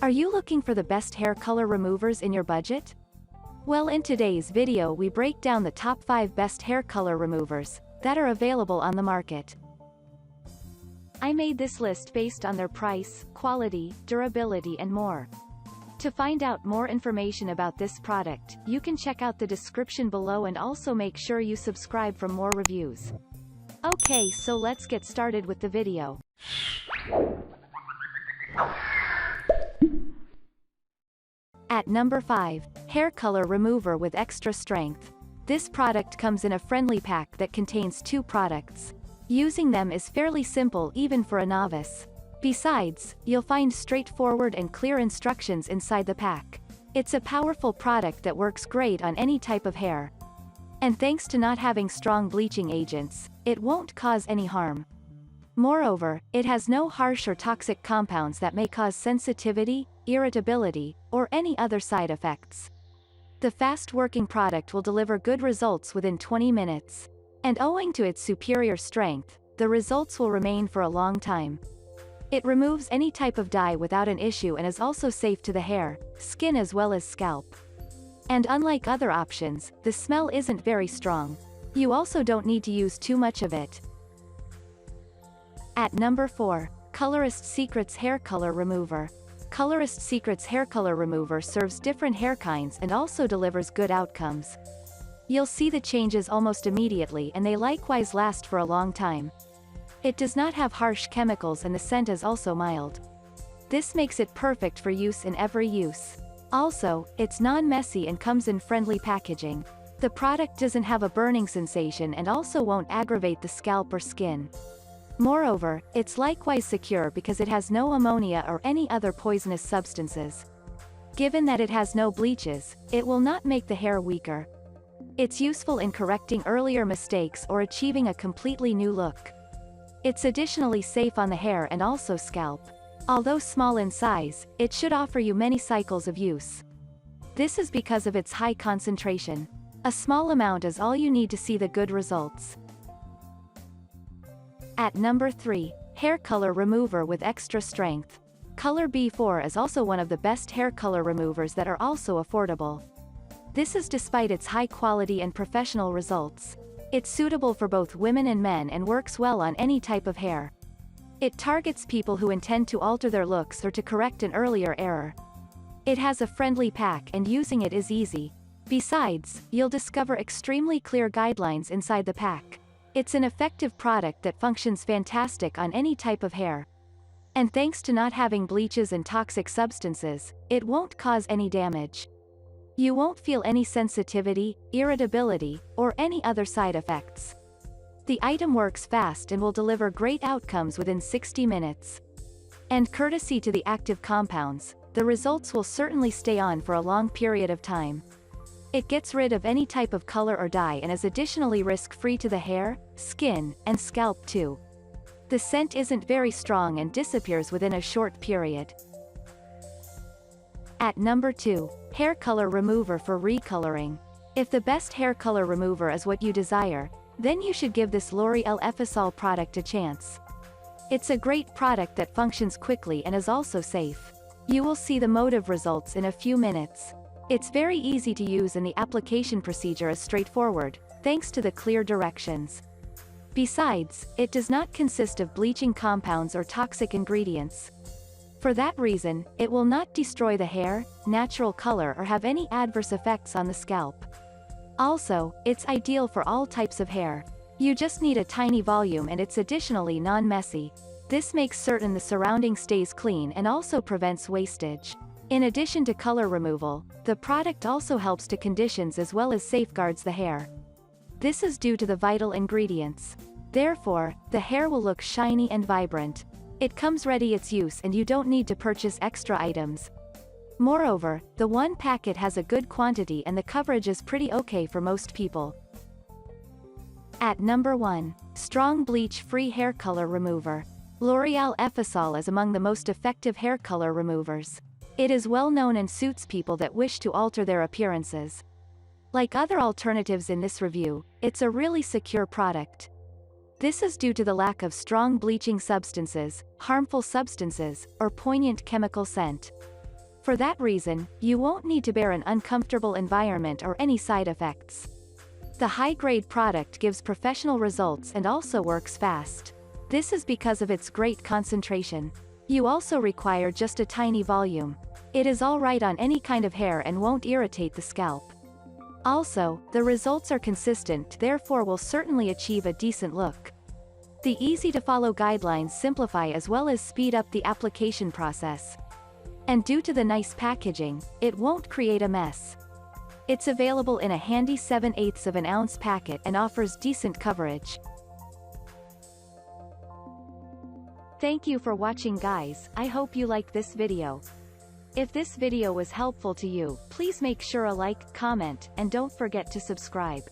Are you looking for the best hair color removers in your budget? Well, in today's video we break down the top 5 best hair color removers that are available on the market. I made this list based on their price, quality, durability and more. To find out more information about this product, you can check out the description below and also make sure you subscribe for more reviews. Okay, so let's get started with the video. At number 5, Hair Color Remover with Extra Strength. This product comes in a friendly pack that contains 2 products. Using them is fairly simple even for a novice. Besides, you'll find straightforward and clear instructions inside the pack. It's a powerful product that works great on any type of hair. And thanks to not having strong bleaching agents, it won't cause any harm. Moreover, it has no harsh or toxic compounds that may cause sensitivity, irritability, or any other side effects. The fast-working product will deliver good results within 20 minutes. And owing to its superior strength, the results will remain for a long time. It removes any type of dye without an issue and is also safe to the hair, skin as well as scalp. And unlike other options, the smell isn't very strong. You also don't need to use too much of it. At number 4, Colorist Secrets Hair Color Remover. Colorist Secrets Hair Color Remover serves different hair kinds and also delivers good outcomes. You'll see the changes almost immediately and they likewise last for a long time. It does not have harsh chemicals and the scent is also mild. This makes it perfect for use in every use. Also, it's non-messy and comes in friendly packaging. The product doesn't have a burning sensation and also won't aggravate the scalp or skin. Moreover, it's likewise secure because it has no ammonia or any other poisonous substances. Given that it has no bleaches, it will not make the hair weaker. It's useful in correcting earlier mistakes or achieving a completely new look. It's additionally safe on the hair and also scalp. Although small in size, it should offer you many cycles of use. This is because of its high concentration. A small amount is all you need to see the good results. At number 3, Hair Color Remover with Extra Strength. Color B4 is also one of the best hair color removers that are also affordable. This is despite its high quality and professional results. It's suitable for both women and men and works well on any type of hair. It targets people who intend to alter their looks or to correct an earlier error. It has a friendly pack and using it is easy. Besides, you'll discover extremely clear guidelines inside the pack. It's an effective product that functions fantastic on any type of hair. And thanks to not having bleaches and toxic substances, it won't cause any damage. You won't feel any sensitivity, irritability, or any other side effects. The item works fast and will deliver great outcomes within 60 minutes. And courtesy to the active compounds, the results will certainly stay on for a long period of time. It gets rid of any type of color or dye and is additionally risk-free to the hair, skin, and scalp too. The scent isn't very strong and disappears within a short period. At number 2, Hair Color Remover for Recoloring. If the best hair color remover is what you desire, then you should give this L'Oreal Effisol product a chance. It's a great product that functions quickly and is also safe. You will see the motive results in a few minutes. It's very easy to use and the application procedure is straightforward, thanks to the clear directions. Besides, it does not consist of bleaching compounds or toxic ingredients. For that reason, it will not destroy the hair, natural color or have any adverse effects on the scalp. Also, it's ideal for all types of hair. You just need a tiny volume and it's additionally non-messy. This makes certain the surrounding stays clean and also prevents wastage. In addition to color removal, the product also helps to conditions as well as safeguards the hair. This is due to the vital ingredients. Therefore, the hair will look shiny and vibrant. It comes ready its use and you don't need to purchase extra items. Moreover, the one packet has a good quantity and the coverage is pretty okay for most people. At number 1, Strong Bleach-Free Hair Color Remover. L'Oreal Effisol is among the most effective hair color removers. It is well known and suits people that wish to alter their appearances. Like other alternatives in this review, it's a really secure product. This is due to the lack of strong bleaching substances, harmful substances, or poignant chemical scent. For that reason, you won't need to bear an uncomfortable environment or any side effects. The high-grade product gives professional results and also works fast. This is because of its great concentration. You also require just a tiny volume. It is all right on any kind of hair and won't irritate the scalp. Also, the results are consistent, therefore will certainly achieve a decent look. The easy-to-follow guidelines simplify as well as speed up the application process. And due to the nice packaging, it won't create a mess. It's available in a handy 7/8 of an ounce packet and offers decent coverage. Thank you for watching, guys. I hope you like this video. If this video was helpful to you, please make sure a like, comment, and don't forget to subscribe.